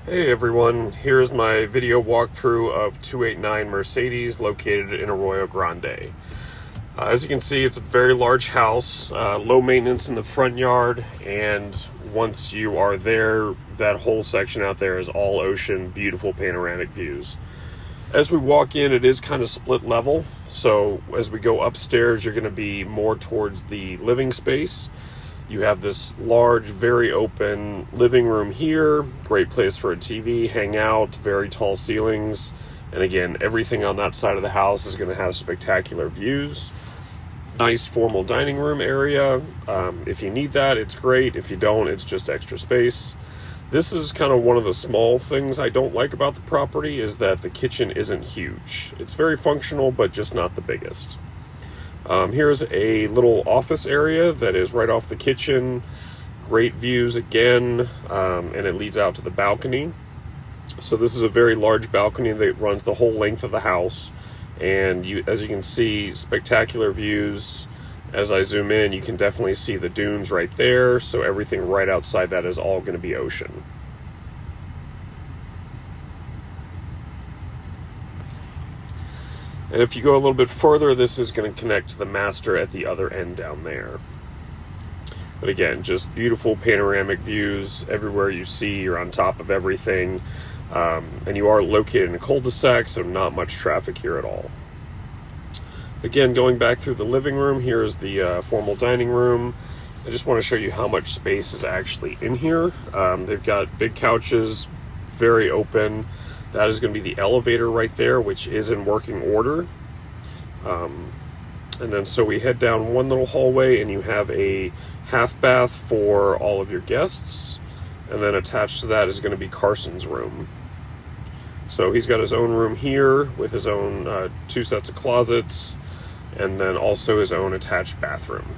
Hey everyone, here's my video walkthrough of 289 Mercedes located in Arroyo Grande. As you can see, it's a very large house, low maintenance in the front yard, and once you are there, that whole section out there is all ocean, beautiful panoramic views. As we walk in, it is kind of split level, so as we go upstairs, you're going to be more towards the living space. You have this large, very open living room here, great place for a TV, hang out, very tall ceilings, and again, everything on that side of the house is going to have spectacular views. Nice formal dining room area. If you need that, it's great. If you don't, it's just extra space. This is kind of one of the small things I don't like about the property, is that the kitchen isn't huge. It's very functional, but just not the biggest. Here's a little office area that is right off the kitchen. Great views again, and it leads out to the balcony. So this is a very large balcony that runs the whole length of the house. And as you can see, spectacular views. As I zoom in, you can definitely see the dunes right there. So everything right outside that is all going to be ocean. And if you go a little bit further, this is going to connect to the master at the other end down there. But again, just beautiful panoramic views. Everywhere you see, you're on top of everything. And you are located in a cul-de-sac, so not much traffic here at all. Again, going back through the living room, here's the formal dining room. I just want to show you how much space is actually in here. They've got big couches, very open. That is going to be the elevator right there, which is in working order. And then so we head down one little hallway, and you have a half bath for all of your guests. And then attached to that is going to be Carson's room. So he's got his own room here with his own 2 sets of closets, and then also his own attached bathroom.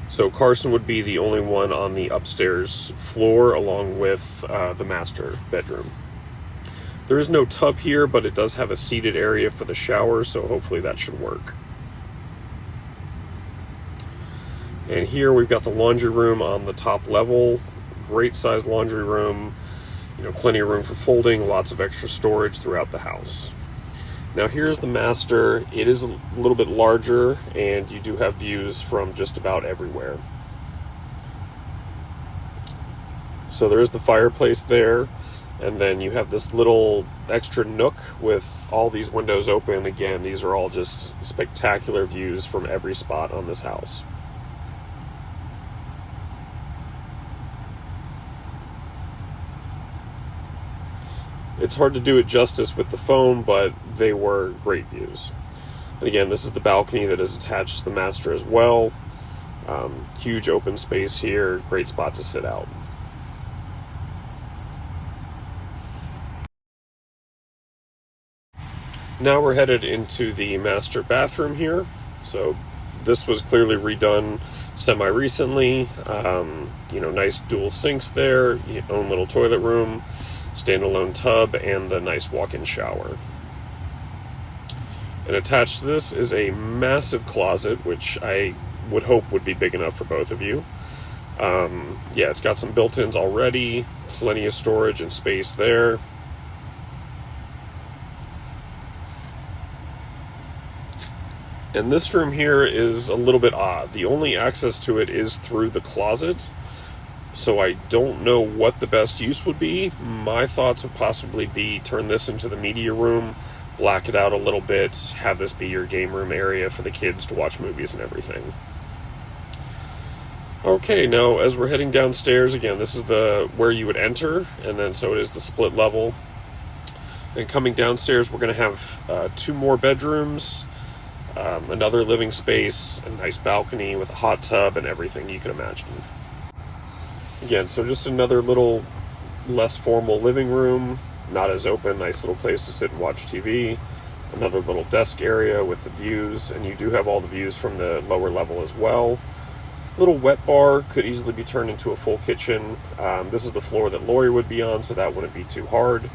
So Carson would be the only one on the upstairs floor, along with the master bedroom. There is no tub here, but it does have a seated area for the shower, so hopefully that should work. And here we've got the laundry room on the top level. Great sized laundry room, plenty of room for folding, lots of extra storage throughout the house. Now here's the master. It is a little bit larger, and you do have views from just about everywhere. So there is the fireplace there, and then you have this little extra nook with all these windows open. Again, these are all just spectacular views from every spot on this house. It's hard to do it justice with the phone, but they were great views. And again, this is the balcony that is attached to the master as well. Huge open space here, great spot to sit out. Now we're headed into the master bathroom here. So this was clearly redone semi-recently. Nice dual sinks there, your own little toilet room, standalone tub, and the nice walk-in shower. And attached to this is a massive closet, which I would hope would be big enough for both of you. It's got some built-ins already, plenty of storage and space there. And this room here is a little bit odd. The only access to it is through the closet. So I don't know what the best use would be. My thoughts would possibly be turn this into the media room, black it out a little bit, have this be your game room area for the kids to watch movies and everything. Okay, now as we're heading downstairs, again, this is where you would enter, and then so it is the split level. And coming downstairs, we're going to have 2 more bedrooms, another living space, a nice balcony with a hot tub and everything you can imagine. Again, so just another little less formal living room, not as open, nice little place to sit and watch TV. Another little desk area with the views, and you do have all the views from the lower level as well. Little wet bar, could easily be turned into a full kitchen. This is the floor that Lori would be on, so that wouldn't be too hard.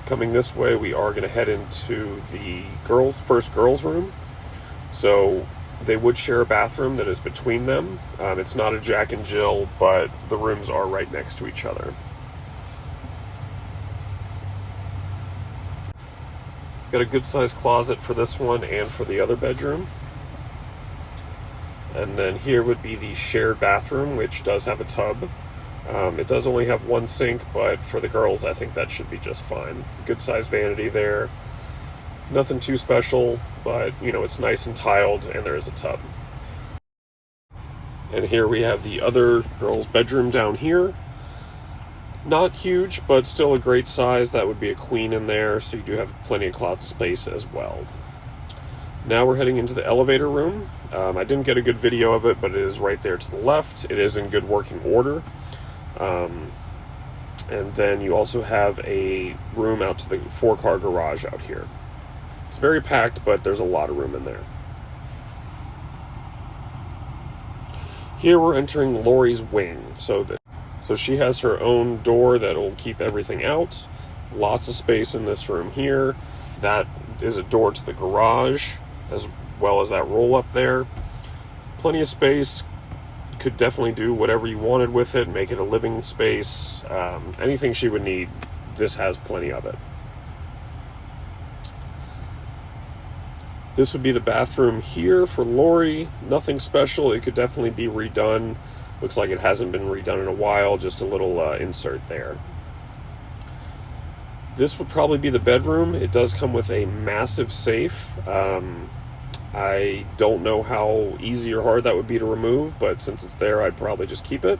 Coming this way, we are going to head into the first girls' room. So They would share a bathroom that is between them. It's not a Jack and Jill, but the rooms are right next to each other. Got a good sized closet for this one and for the other bedroom. And then here would be the shared bathroom, which does have a tub. It does only have one sink, but for the girls, I think that should be just fine. Good sized vanity there. Nothing too special, but it's nice and tiled, and there is a tub. And here we have the other girl's bedroom down here. Not huge, but still a great size. That would be a queen in there, so you do have plenty of closet space as well. Now we're heading into the elevator room. I didn't get a good video of it, but it is right there to the left. It is in good working order. And then you also have a room out to the 4-car garage out here. It's very packed, but there's a lot of room in there. Here we're entering Lori's wing. So she has her own door that will keep everything out. Lots of space in this room here. That is a door to the garage, as well as that roll up there. Plenty of space. Could definitely do whatever you wanted with it, make it a living space. Anything she would need, this has plenty of it. This would be the bathroom here for Lori. Nothing special. It could definitely be redone. Looks like it hasn't been redone in a while. Just a little insert there. This would probably be the bedroom. It does come with a massive safe. I don't know how easy or hard that would be to remove, but since it's there, I'd probably just keep it.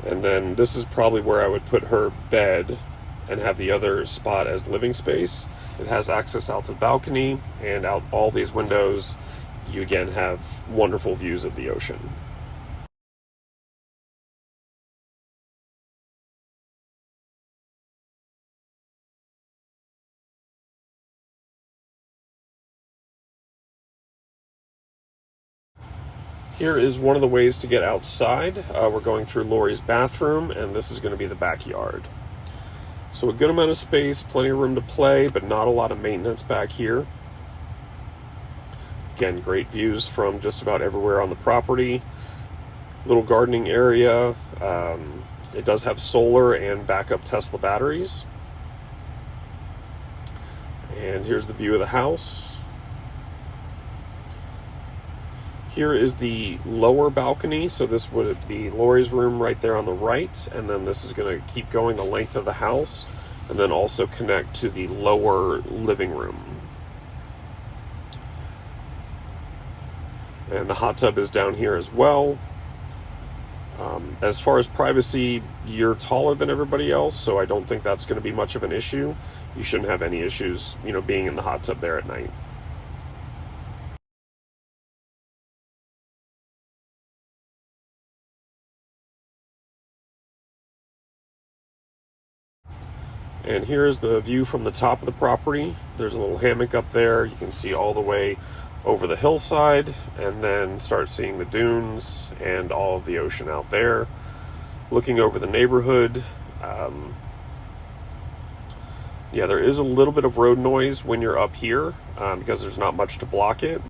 And then this is probably where I would put her bed and have the other spot as living space. It has access out to the balcony, and out all these windows, you again have wonderful views of the ocean. Here is one of the ways to get outside. We're going through Lori's bathroom, and this is going to be the backyard. So a good amount of space, plenty of room to play, but not a lot of maintenance back here. Again, great views from just about everywhere on the property. Little gardening area. It does have solar and backup Tesla batteries. And here's the view of the house. Here is the lower balcony, so this would be Lori's room right there on the right, and then this is going to keep going the length of the house, and then also connect to the lower living room. And the hot tub is down here as well. As far as privacy, you're taller than everybody else, so I don't think that's going to be much of an issue. You shouldn't have any issues, being in the hot tub there at night. And here's the view from the top of the property. There's a little hammock up there. You can see all the way over the hillside, and then start seeing the dunes and all of the ocean out there. Looking over the neighborhood. Yeah, there is a little bit of road noise when you're up here because there's not much to block it,